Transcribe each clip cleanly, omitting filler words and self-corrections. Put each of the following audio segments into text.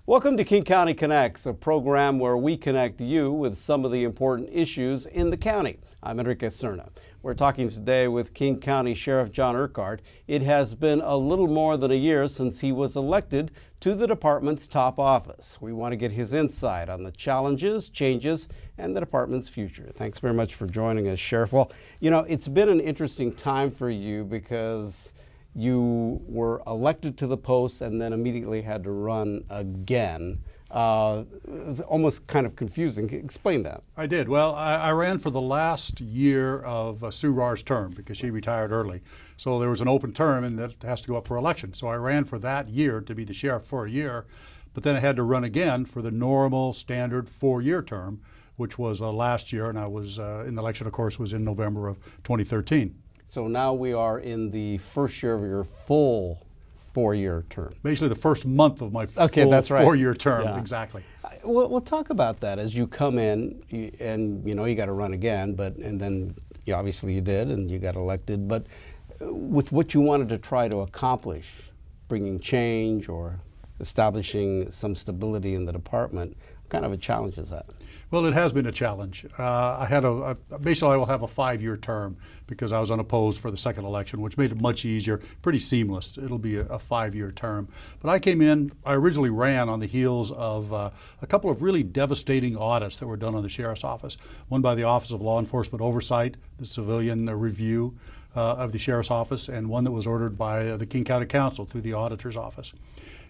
Welcome to King County Connects, a program where we connect you with some of the important issues in the county. I'm Enrique Cerna. We're talking today with King County Sheriff John Urquhart. It has been a little more than a year since he was elected to the department's top office. We want to get his insight on the challenges, changes, and the department's future. Thanks very much for joining us, Sheriff. Well, you know, it's been an interesting time for you because you were elected to the post and then immediately had to run again. It was almost kind of confusing. Explain that. I did. Well, I ran for the last year of Sue Rahr's term because she retired early. So there was an open term and that has to go up for election. So I ran for that year to be the sheriff for a year, but then I had to run again for the normal standard 4-year term, which was last year, and I was in the election, of course, was in November of 2013. So now we are in the first year of your full 4-year term. Basically the first month of my full that's right. 4-year term, Yeah. exactly. We'll talk about that as you come in, and you know you got to run again, and then obviously you did, and you got elected. But with what you wanted to try to accomplish, bringing change or establishing some stability in the department, what kind of a challenge is that? Well, it has been a challenge. I had basically I will have a 5-year term because I was unopposed for the second election, which made it much easier, pretty seamless. It'll be a 5-year term. But I came in, I originally ran on the heels of a couple of really devastating audits that were done on the Sheriff's Office. One by the Office of Law Enforcement Oversight, the civilian review of the Sheriff's Office, and one that was ordered by the King County Council through the Auditor's Office.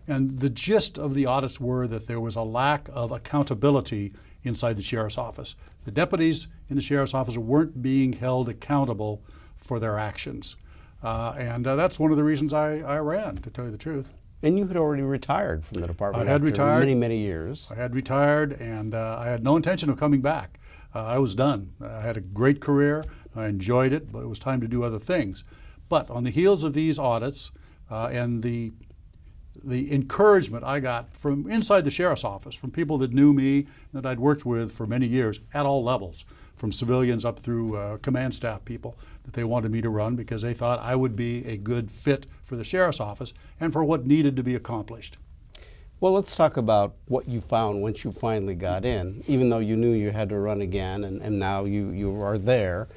And the gist of the audits were that there was a lack of accountability inside the Sheriff's Office. The deputies in the Sheriff's Office weren't being held accountable for their actions. And that's one of the reasons I ran, to tell you the truth. And you had already retired from the department I had after retired, many years. I had retired, and I had no intention of coming back. I was done. I had a great career. I enjoyed it, but it was time to do other things. But on the heels of these audits and the encouragement I got from inside the Sheriff's Office, from people that knew me, that I'd worked with for many years at all levels, from civilians up through command staff people, that they wanted me to run because they thought I would be a good fit for the Sheriff's Office and for what needed to be accomplished. Well, let's talk about what you found once you finally got in, even though you knew you had to run again and now you are there.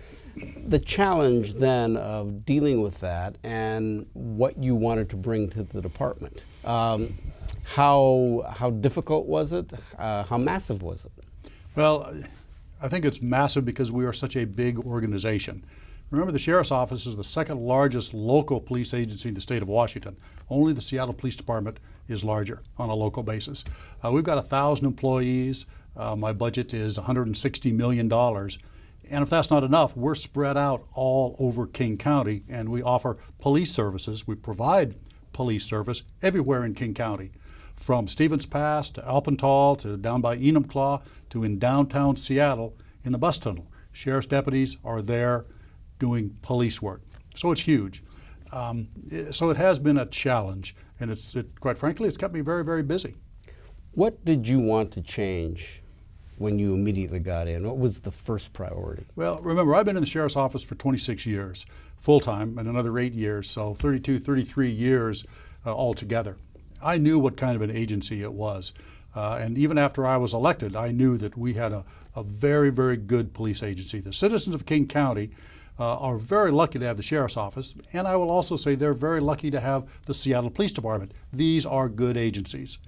The challenge then of dealing with that and what you wanted to bring to the department. How difficult was it? How massive was it? Well, I think it's massive because we are such a big organization. Remember, the Sheriff's Office is the second largest local police agency in the state of Washington. Only the Seattle Police Department is larger on a local basis. We've got 1,000 employees. My budget is $160 million. And if that's not enough, we're spread out all over King County, and we offer police services. We provide police service everywhere in King County, from Stevens Pass to Alpental to down by Enumclaw to in downtown Seattle in the bus tunnel. Sheriff's deputies are there doing police work. So it's huge. So it has been a challenge, and quite frankly, it's kept me very, very busy. What did you want to change when you immediately got in? What was the first priority? Well, remember, I've been in the Sheriff's Office for 26 years, full-time, and another 8 years, so 32, 33 years altogether. I knew what kind of an agency it was. And even after I was elected, I knew that we had a very, very good police agency. The citizens of King County are very lucky to have the Sheriff's Office, and I will also say they're very lucky to have the Seattle Police Department. These are good agencies.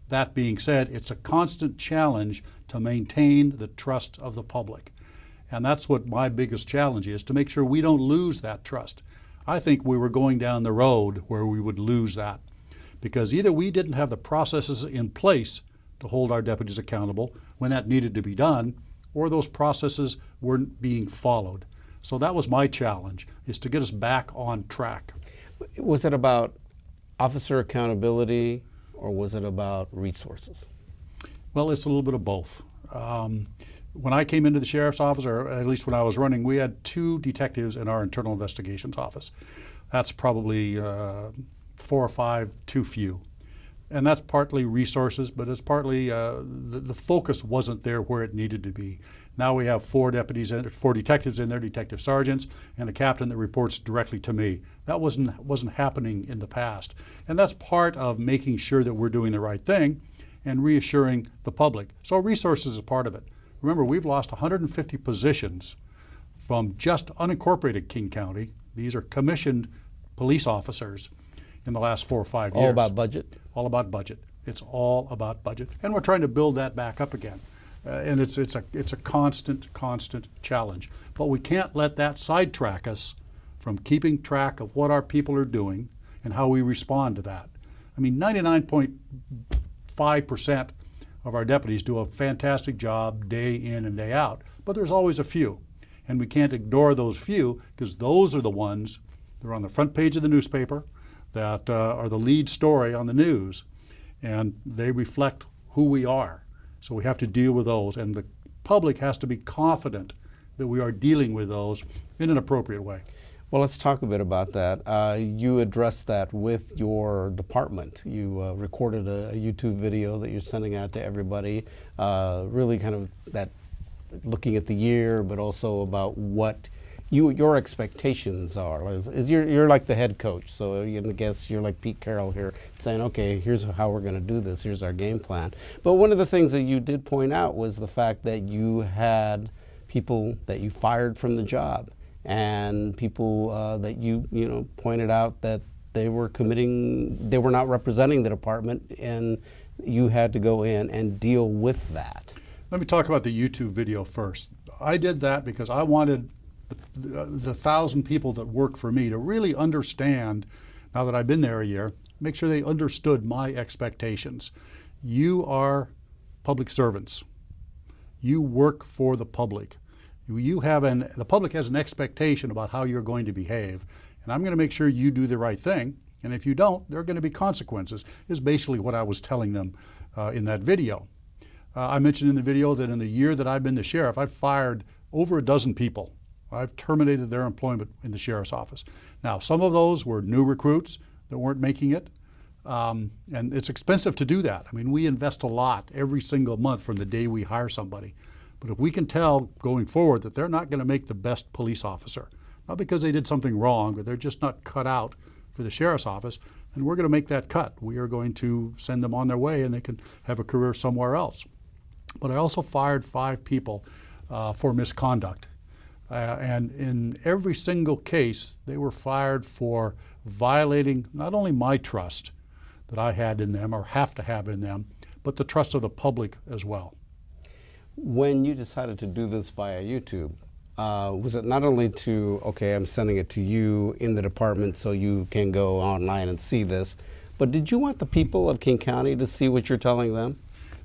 That being said, it's a constant challenge to maintain the trust of the public. And that's what my biggest challenge is, to make sure we don't lose that trust. I think we were going down the road where we would lose that, because either we didn't have the processes in place to hold our deputies accountable when that needed to be done, or those processes weren't being followed. So that was my challenge, is to get us back on track. Was it about officer accountability, or was it about resources? Well, it's a little bit of both. When I came into the Sheriff's Office, or at least when I was running, we had 2 detectives in our internal investigations office. That's probably 4 or 5 too few. And that's partly resources, but it's partly the focus wasn't there where it needed to be. Now we have 4 detectives in there, detective sergeants, and a captain that reports directly to me. That wasn't happening in the past. And that's part of making sure that we're doing the right thing. and reassuring the public. So resources is part of it. Remember, we've lost 150 positions from just unincorporated King County. These are commissioned police officers in the last 4 or 5 years. All about budget? All about budget. It's all about budget. And we're trying to build that back up again. And it's a constant challenge. But we can't let that sidetrack us from keeping track of what our people are doing and how we respond to that. I mean, 99.5% of our deputies do a fantastic job day in and day out, but there's always a few. And we can't ignore those few, because those are the ones that are on the front page of the newspaper, that are the lead story on the news, and they reflect who we are. So we have to deal with those, and the public has to be confident that we are dealing with those in an appropriate way. Well, let's talk a bit about that. You addressed that with your department. You recorded a YouTube video that you're sending out to everybody, really kind of that looking at the year, but also about what your expectations are. You're like the head coach, so I guess you're like Pete Carroll here, saying, okay, here's how we're going to do this, here's our game plan. But one of the things that you did point out was the fact that you had people that you fired from the job, and people that you pointed out that they were not representing the department, and you had to go in and deal with that. Let me talk about the YouTube video first. I did that because I wanted the 1,000 people that work for me to really understand, now that I've been there a year, make sure they understood my expectations. You are public servants. You work for the public. The public has an expectation about how you're going to behave, and I'm going to make sure you do the right thing, and if you don't, there are going to be consequences, is basically what I was telling them in that video. I mentioned in the video that in the year that I've been the sheriff, I've fired over a dozen people. I've terminated their employment in the sheriff's office. Now, some of those were new recruits that weren't making it, and it's expensive to do that. I mean, we invest a lot every single month from the day we hire somebody. But if we can tell going forward that they're not going to make the best police officer, not because they did something wrong, but they're just not cut out for the sheriff's office, then we're going to make that cut. We are going to send them on their way, and they can have a career somewhere else. But I also fired 5 people for misconduct. And in every single case, they were fired for violating not only my trust that I had in them or have to have in them, but the trust of the public as well. When you decided to do this via YouTube, was it not only to, okay, I'm sending it to you in the department so you can go online and see this, but did you want the people of King County to see what you're telling them?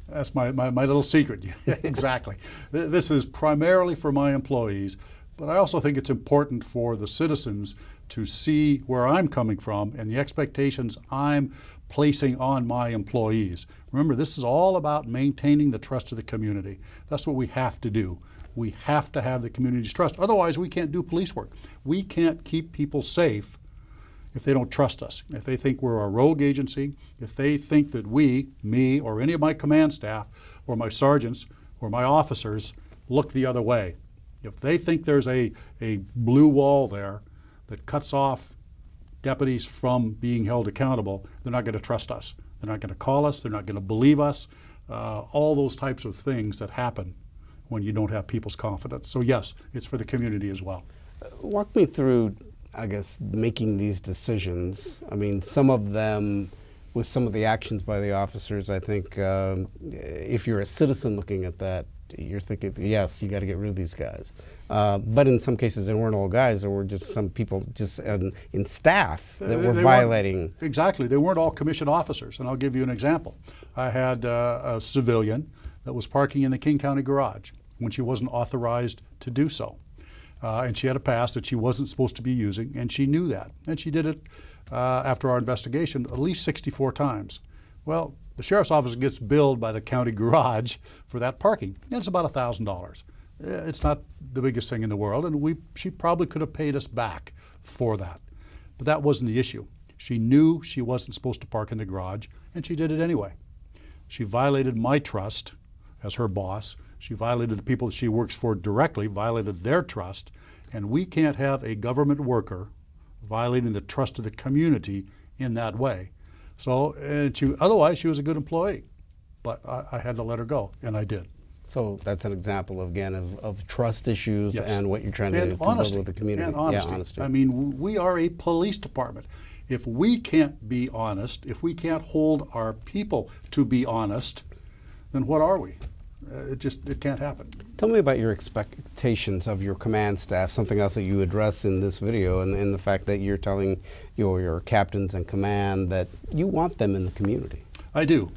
That's my little secret. Exactly. This is primarily for my employees, but I also think it's important for the citizens to see where I'm coming from and the expectations I'm placing on my employees. Remember, this is all about maintaining the trust of the community. That's what we have to do. We have to have the community's trust. Otherwise, we can't do police work. We can't keep people safe if they don't trust us, if they think we're a rogue agency, if they think that we, me, or any of my command staff, or my sergeants, or my officers look the other way. If they think there's a blue wall there that cuts off deputies from being held accountable, they're not going to trust us. They're not going to call us. They're not going to believe us. All those types of things that happen when you don't have people's confidence. So yes, it's for the community as well. Walk me through, I guess, making these decisions. I mean, some of them, with some of the actions by the officers, I think if you're a citizen looking at that, you're thinking, yes, you got to get rid of these guys. But in some cases, there weren't all guys. There were just some people just in staff that were violating. Exactly. They weren't all commissioned officers. And I'll give you an example. I had a civilian that was parking in the King County garage when she wasn't authorized to do so. And she had a pass that she wasn't supposed to be using, and she knew that. And she did it after our investigation at least 64 times. Well, the sheriff's office gets billed by the county garage for that parking, and it's about $1,000. It's not the biggest thing in the world, and she probably could have paid us back for that. But that wasn't the issue. She knew she wasn't supposed to park in the garage, and she did it anyway. She violated my trust as her boss. She violated the people that she works for directly, violated their trust, and we can't have a government worker violating the trust of the community in that way. So, otherwise she was a good employee. but I had to let her go, and I did. So that's an example, again, of trust issues. Yes. And what you're trying to build with the community. And honesty. Yeah, honesty. I mean, we are a police department. If we can't be honest, if we can't hold our people to be honest, then what are we? It can't happen. Tell me about your expectations of your command staff, something else that you address in this video, and the fact that you're telling your captains and command that you want them in the community. I do.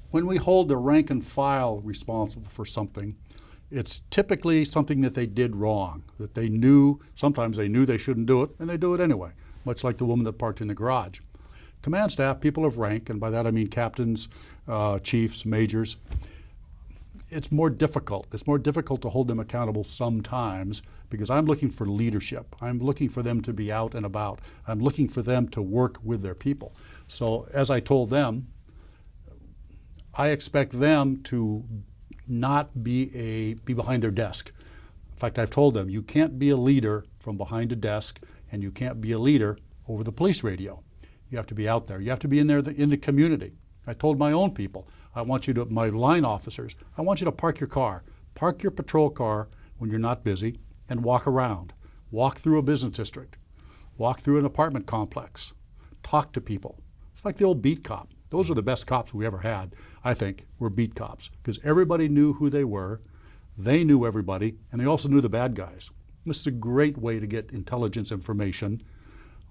When we hold the rank and file responsible for something, it's typically something that they did wrong, that they knew, sometimes they knew they shouldn't do it, and they do it anyway, much like the woman that parked in the garage. Command staff, people of rank, and by that I mean captains, chiefs, majors, it's more difficult. It's more difficult to hold them accountable sometimes because I'm looking for leadership. I'm looking for them to be out and about. I'm looking for them to work with their people. So as I told them, I expect them to not be behind their desk. In fact, I've told them, you can't be a leader from behind a desk, and you can't be a leader over the police radio. You have to be out there. You have to be in there in the community. I told my own people, I want you to, my line officers, I want you to park your car. Park your patrol car when you're not busy and walk around. Walk through a business district. Walk through an apartment complex. Talk to people. It's like the old beat cop. Those are the best cops we ever had, I think, were beat cops, because everybody knew who they were, they knew everybody, and they also knew the bad guys. This is a great way to get intelligence information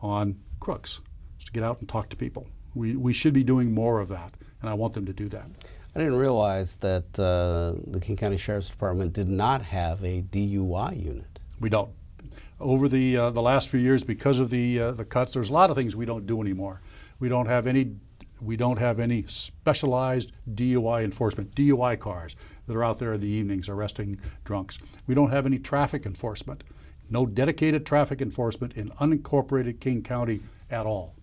on crooks, is to get out and talk to people. We should be doing more of that, and I want them to do that. I didn't realize that the King County Sheriff's Department did not have a DUI unit. We don't. Over the last few years, because of the cuts, there's a lot of things we don't do anymore. We don't have any specialized DUI enforcement, DUI cars that are out there in the evenings arresting drunks. We don't have any traffic enforcement, no dedicated traffic enforcement in unincorporated King County at all.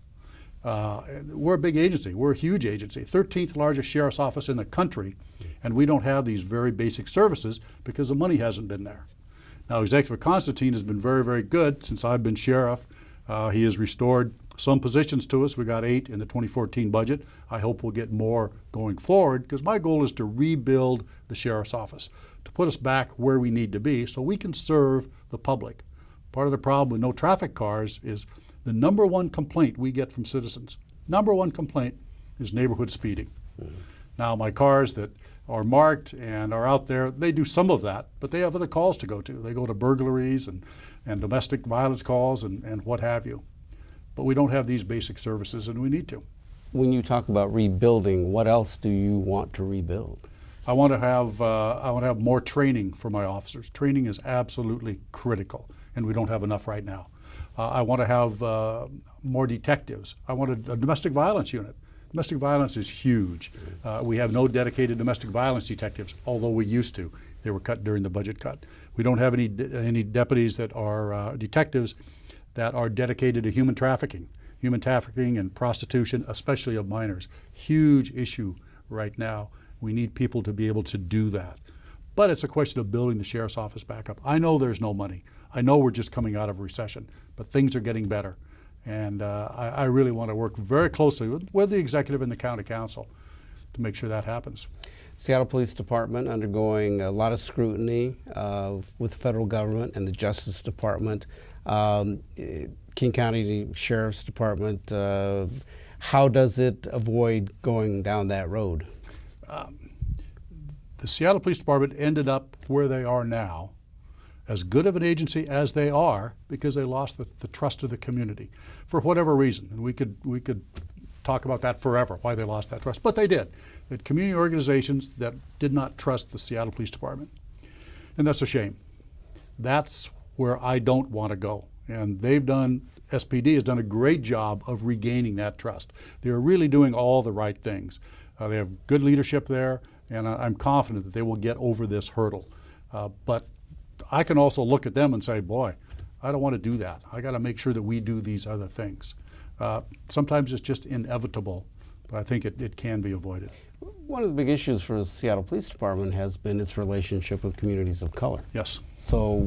We're a big agency. We're a huge agency, 13th largest sheriff's office in the country, and we don't have these very basic services because the money hasn't been there. Now, Executive Constantine has been very, very good since I've been sheriff. He has restored some positions to us. We got 8 in the 2014 budget. I hope we'll get more going forward, because my goal is to rebuild the sheriff's office, to put us back where we need to be so we can serve the public. Part of the problem with no traffic cars is the #1 complaint we get from citizens. #1 complaint is neighborhood speeding. Now, my cars that are marked and are out there, they do some of that, but they have other calls to go to. They go to burglaries and domestic violence calls and what have you. But we don't have these basic services, and we need to. When you talk about rebuilding, what else do you want to rebuild? I want to have more training for my officers. Training is absolutely critical, and we don't have enough right now. I want to have more detectives. I want a domestic violence unit. Domestic violence is huge. We have no dedicated domestic violence detectives, although we used to. They were cut during the budget cut. We don't have any deputies that are detectives that are dedicated to human trafficking and prostitution, especially of minors. Huge issue right now. We need people to be able to do that. But it's a question of building the sheriff's office back up. I know there's no money. I know we're just coming out of a recession, but things are getting better. And I really want to work very closely with the executive and the county council to make sure that happens. Seattle Police Department undergoing a lot of scrutiny with the federal government and the Justice Department. King County Sheriff's Department, how does it avoid going down that road? The Seattle Police Department ended up where they are now, as good of an agency as they are, because they lost the trust of the community for whatever reason. And we could talk about that forever, why they lost that trust, but they did. They had community organizations that did not trust the Seattle Police Department, and that's a shame. That's where I don't want to go. And SPD has done a great job of regaining that trust. They're really doing all the right things. They have good leadership there, and I'm confident that they will get over this hurdle. But I can also look at them and say, boy, I don't want to do that. I got to make sure that we do these other things. Sometimes it's just inevitable, but I think it can be avoided. One of the big issues for the Seattle Police Department has been its relationship with communities of color. Yes. So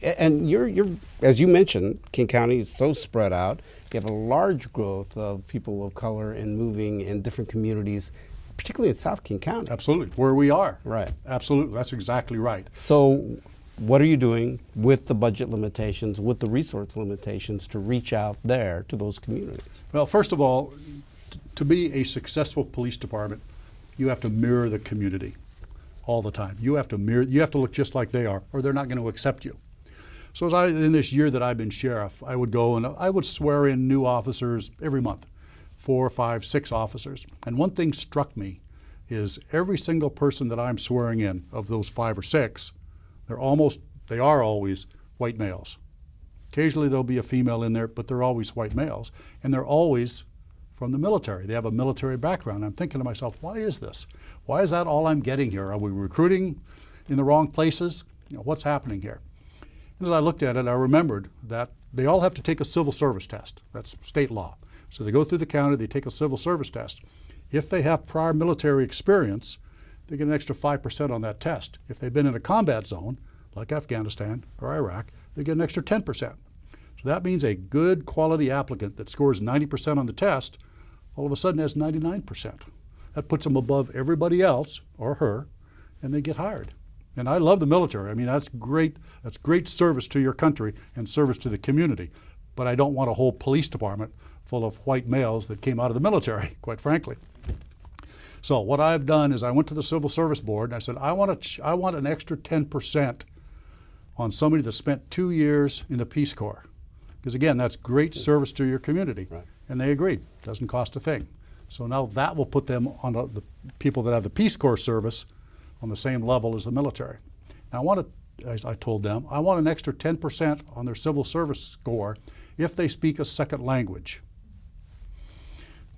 and you're as you mentioned, King County is so spread out, you have a large growth of people of color and moving in different communities, particularly in South King County. Absolutely, where we are. Right. Absolutely, that's exactly right. So what are you doing with the budget limitations, with the resource limitations to reach out there to those communities? Well, first of all, to be a successful police department, you have to mirror the community all the time. You have to look just like they are, or they're not going to accept you. So in this year that I've been sheriff, I would go and I would swear in new officers every month, 4, 5, 6 officers. And one thing struck me is every single person that I'm swearing in of those 5 or 6, they are always white males. Occasionally there'll be a female in there, but they're always white males. And they're always from the military. They have a military background. I'm thinking to myself, why is this? Why is that all I'm getting here? Are we recruiting in the wrong places? What's happening here? And as I looked at it, I remembered that they all have to take a civil service test. That's state law. So they go through the county, they take a civil service test. If they have prior military experience, they get an extra 5% on that test. If they've been in a combat zone, like Afghanistan or Iraq, they get an extra 10%. So that means a good quality applicant that scores 90% on the test all of a sudden has 99%. That puts them above everybody else, or her, and they get hired. And I love the military. I mean, that's great service to your country and service to the community. But I don't want a whole police department full of white males that came out of the military, quite frankly. So what I've done is I went to the Civil Service Board and I said, I want an extra 10% on somebody that spent 2 years in the Peace Corps. Because again, that's great service to your community. Right. And they agreed. Doesn't cost a thing. So now that will put them on the people that have the Peace Corps service on the same level as the military. Now I told them, I want an extra 10% on their civil service score if they speak a second language.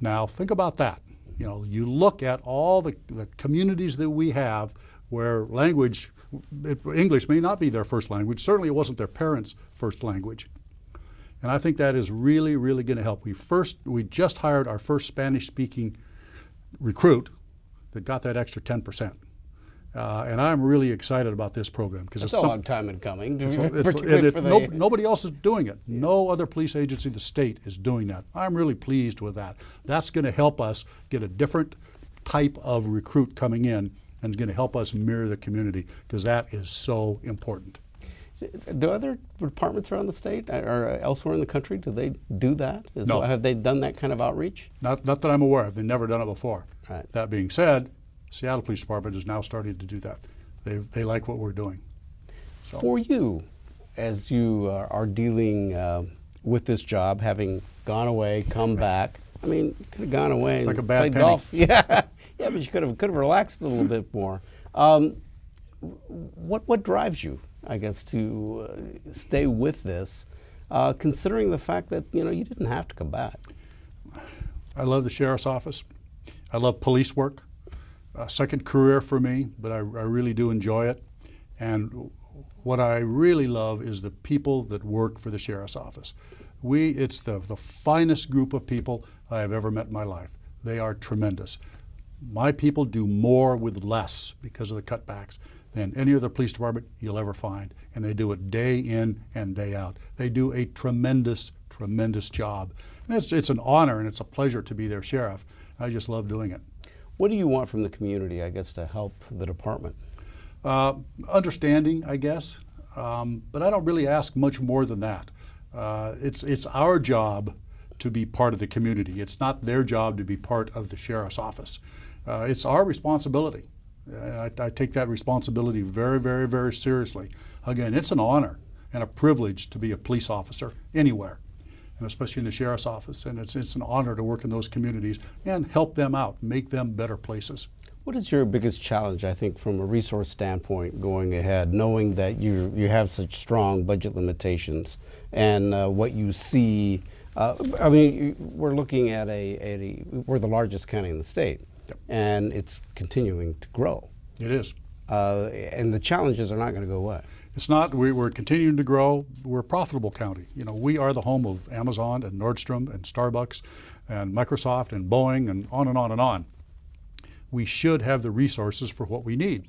Now think about that. You look at all the communities that we have where English may not be their first language. Certainly it wasn't their parents' first language. And I think that is really, really going to help. We just hired our first Spanish-speaking recruit that got that extra 10%. And I'm really excited about this program because it's a long time in coming. Nobody else is doing it. Yeah. No other police agency in the state is doing that. I'm really pleased with that. That's going to help us get a different type of recruit coming in, and it's going to help us mirror the community because that is so important. Do other departments around the state or elsewhere in the country, do they do that? No. Have they done that kind of outreach? Not that I'm aware of. They've never done it before. Right. That being said, Seattle Police Department is now starting to do that. They like what we're doing. So. For you, as you are dealing with this job, having gone away, come back, I mean, you could have gone away and like a bad played penny. golf. Yeah, but you could have relaxed a little bit more. What drives you, I guess, to stay with this, considering the fact that you didn't have to come back? I love the sheriff's office. I love police work. Second career for me, but I really do enjoy it. And what I really love is the people that work for the sheriff's office. It's the finest group of people I have ever met in my life. They are tremendous. My people do more with less because of the cutbacks than any other police department you'll ever find. And they do it day in and day out. They do a tremendous, tremendous job. And it's an honor and it's a pleasure to be their sheriff. I just love doing it. What do you want from the community, I guess, to help the department? Understanding, I guess. But I don't really ask much more than that. It's our job to be part of the community. It's not their job to be part of the sheriff's office. It's our responsibility. I take that responsibility very, very, very seriously. Again, it's an honor and a privilege to be a police officer anywhere, and especially in the sheriff's office. And it's an honor to work in those communities and help them out, make them better places. What is your biggest challenge, I think, from a resource standpoint going ahead, knowing that you have such strong budget limitations and what you see? I mean, we're looking at we're the largest county in the state. Yep. And it's continuing to grow. It is. And the challenges are not going to go away. It's not. We're continuing to grow. We're a profitable county. We are the home of Amazon and Nordstrom and Starbucks and Microsoft and Boeing and on and on and on. We should have the resources for what we need.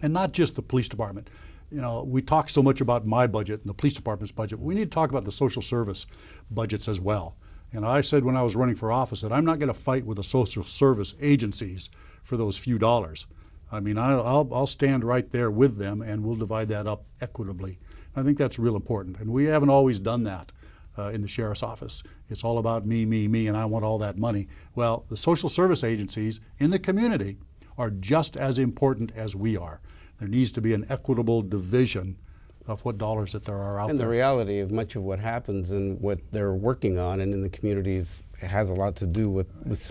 And not just the police department. you know, we talk so much about my budget and the police department's budget, but we need to talk about the social service budgets as well. And I said when I was running for office that I'm not going to fight with the social service agencies for those few dollars. I mean, I'll stand right there with them, and we'll divide that up equitably. I think that's real important, and we haven't always done that in the sheriff's office. It's all about me, me, me, and I want all that money. Well, the social service agencies in the community are just as important as we are. There needs to be an equitable division of what dollars that there are out there. And the reality of much of what happens and what they're working on and in the communities has a lot to do with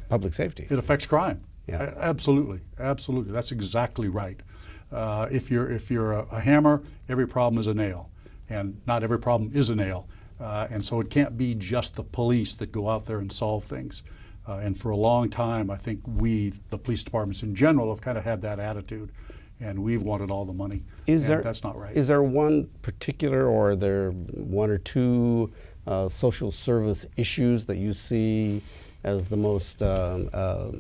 public safety. It affects crime. Yeah. Absolutely, absolutely. That's exactly right. If you're a hammer, every problem is a nail, and not every problem is a nail. And so it can't be just the police that go out there and solve things. And for a long time, I think we, the police departments in general, have kind of had that attitude, and we've wanted all the money. That's not right. Is there one particular, or are there one or two social service issues that you see as the most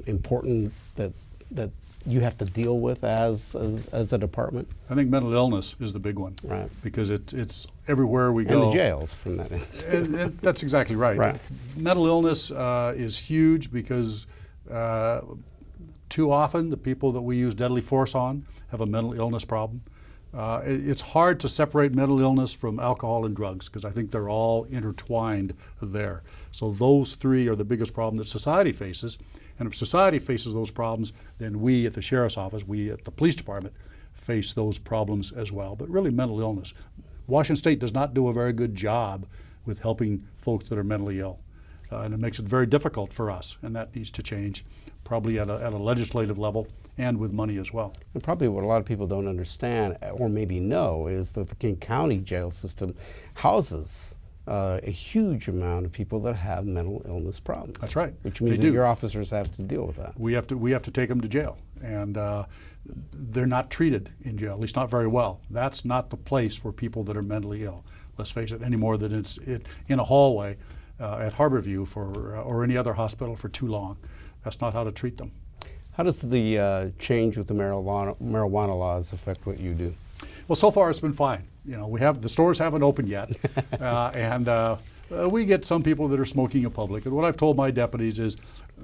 important that you have to deal with as a department? I think mental illness is the big one, right? Because it's everywhere we go. And the jails from that end. and that's exactly right. Right. Mental illness is huge because too often the people that we use deadly force on have a mental illness problem. It's hard to separate mental illness from alcohol and drugs because I think they're all intertwined there. So those three are the biggest problem that society faces. And if society faces those problems, then we at the sheriff's office, we at the police department face those problems as well. But really mental illness. Washington State does not do a very good job with helping folks that are mentally ill. And it makes it very difficult for us, and that needs to change, probably at a legislative level and with money as well. And probably what a lot of people don't understand or maybe know is that the King County jail system houses a huge amount of people that have mental illness problems. That's right. Which means that your officers have to deal with that. We have to take them to jail, and they're not treated in jail, at least not very well. That's not the place for people that are mentally ill. Let's face it, any more than it's in a hallway at Harborview or any other hospital for too long. That's not how to treat them. How does the change with the marijuana laws affect what you do? Well, so far it's been fine. You know, the stores haven't opened yet, and we get some people that are smoking in public. And what I've told my deputies is,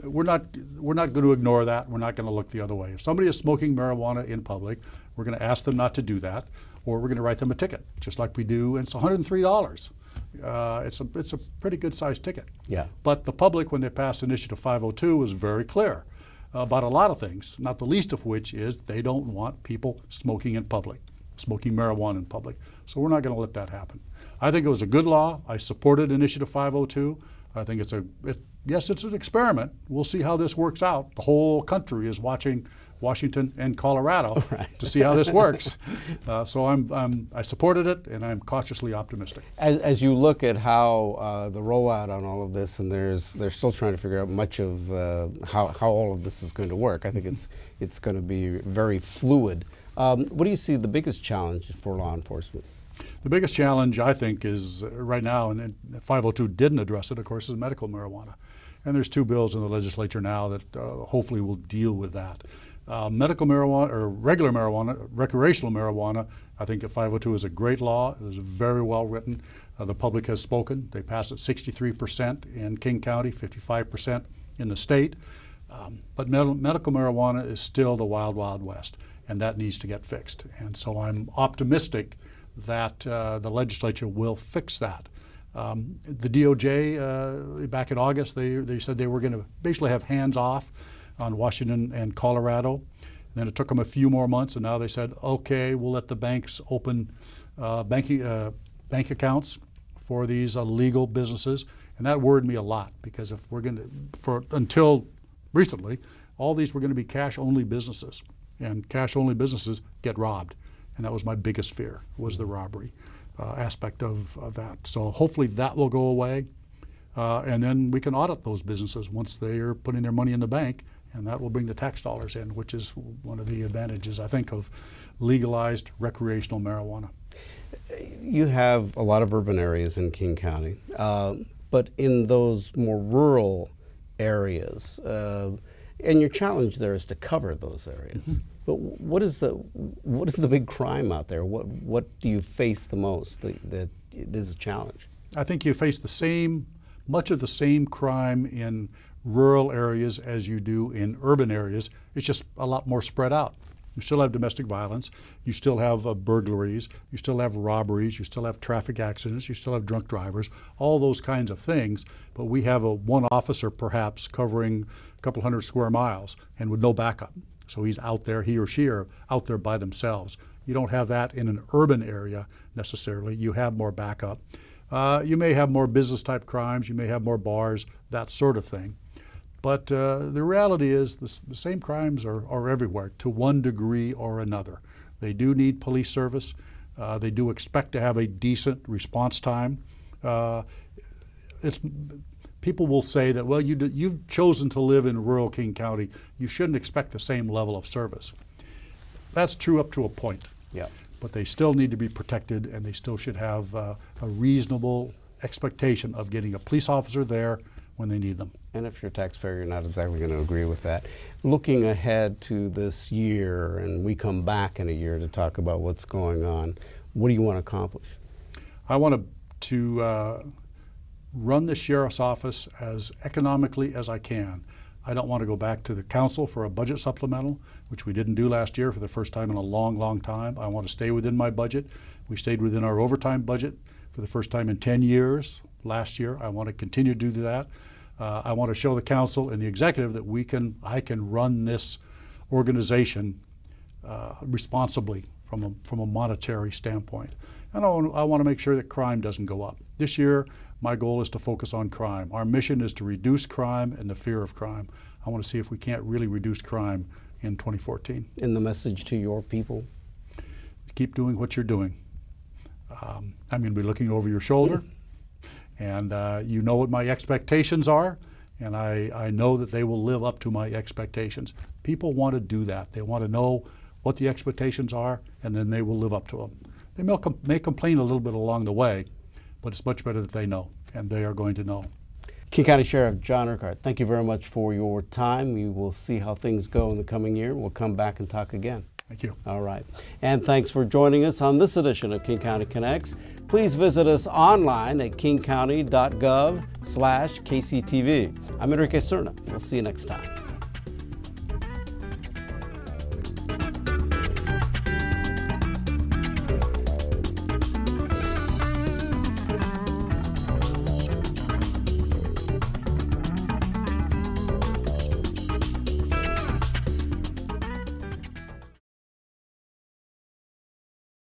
we're not going to ignore that. We're not going to look the other way. If somebody is smoking marijuana in public, we're going to ask them not to do that, or we're going to write them a ticket, just like we do. And it's $103. It's a pretty good sized ticket. Yeah. But the public, when they passed Initiative 502, was very clear about a lot of things, not the least of which is they don't want people smoking in public, smoking marijuana in public. So we're not going to let that happen. I think it was a good law. I supported Initiative 502. I think yes, it's an experiment. We'll see how this works out. The whole country is watching Washington and Colorado to see how this works. So I supported it, and I'm cautiously optimistic. As you look at how the rollout on all of this, and they're still trying to figure out much of how all of this is going to work. I think it's going to be very fluid. What do you see the biggest challenge for law enforcement? The biggest challenge, I think, is right now, and 502 didn't address it, of course, is medical marijuana. And there's two bills in the legislature now that hopefully will deal with that. Medical marijuana, or regular marijuana, recreational marijuana, I think that 502 is a great law. It was very well written. The public has spoken. They passed it 63% in King County, 55% in the state. But medical marijuana is still the wild, wild west, and that needs to get fixed. And so I'm optimistic that the legislature will fix that. The DOJ, back in August, they said they were going to basically have hands off on Washington and Colorado. And then it took them a few more months, and now they said, okay, we'll let the banks open bank accounts for these legal businesses. And that worried me a lot, because if we're going to, until recently, all these were going to be cash-only businesses, and cash-only businesses get robbed. And that was my biggest fear, was the robbery aspect of that. So hopefully that will go away, and then we can audit those businesses once they are putting their money in the bank, and that will bring the tax dollars in, which is one of the advantages, I think, of legalized recreational marijuana. You have a lot of urban areas in King County, but in those more rural areas, And your challenge there is to cover those areas. Mm-hmm. But what is the big crime out there? What do you face the most that is a challenge? I think you face much of the same crime in rural areas as you do in urban areas. It's just a lot more spread out. You still have domestic violence, you still have burglaries, you still have robberies, you still have traffic accidents, you still have drunk drivers, all those kinds of things. But we have one officer perhaps covering a couple hundred square miles and with no backup. So he or she are out there by themselves. You don't have that in an urban area necessarily. You have more backup. You may have more business type crimes, you may have more bars, that sort of thing. But the reality is the same crimes are everywhere to one degree or another. They do need police service. They do expect to have a decent response time. People will say that, well, you've chosen to live in rural King County. You shouldn't expect the same level of service. That's true up to a point. Yeah. But they still need to be protected, and they still should have a reasonable expectation of getting a police officer there when they need them. And if you're a taxpayer, you're not exactly going to agree with that. Looking ahead to this year, and we come back in a year to talk about what's going on, what do you want to accomplish? I want to run the sheriff's office as economically as I can. I don't want to go back to the council for a budget supplemental, which we didn't do last year for the first time in a long, long time. I want to stay within my budget. We stayed within our overtime budget for the first time in 10 years last year. I want to continue to do that. I want to show the council and the executive that I can run this organization responsibly from a monetary standpoint. And I want to make sure that crime doesn't go up. This year, my goal is to focus on crime. Our mission is to reduce crime and the fear of crime. I want to see if we can't really reduce crime in 2014. And the message to your people? Keep doing what you're doing. I'm going to be looking over your shoulder, and you know what my expectations are, and I know that they will live up to my expectations. People want to do that. They want to know what the expectations are, and then they will live up to them. They may complain a little bit along the way, but it's much better that they know, and they are going to know. King County Sheriff John Urquhart, thank you very much for your time. We will see how things go in the coming year. We'll come back and talk again. Thank you. All right. And thanks for joining us on this edition of King County Connects. Please visit us online at kingcounty.gov/KCTV. I'm Enrique Cerna. We'll see you next time.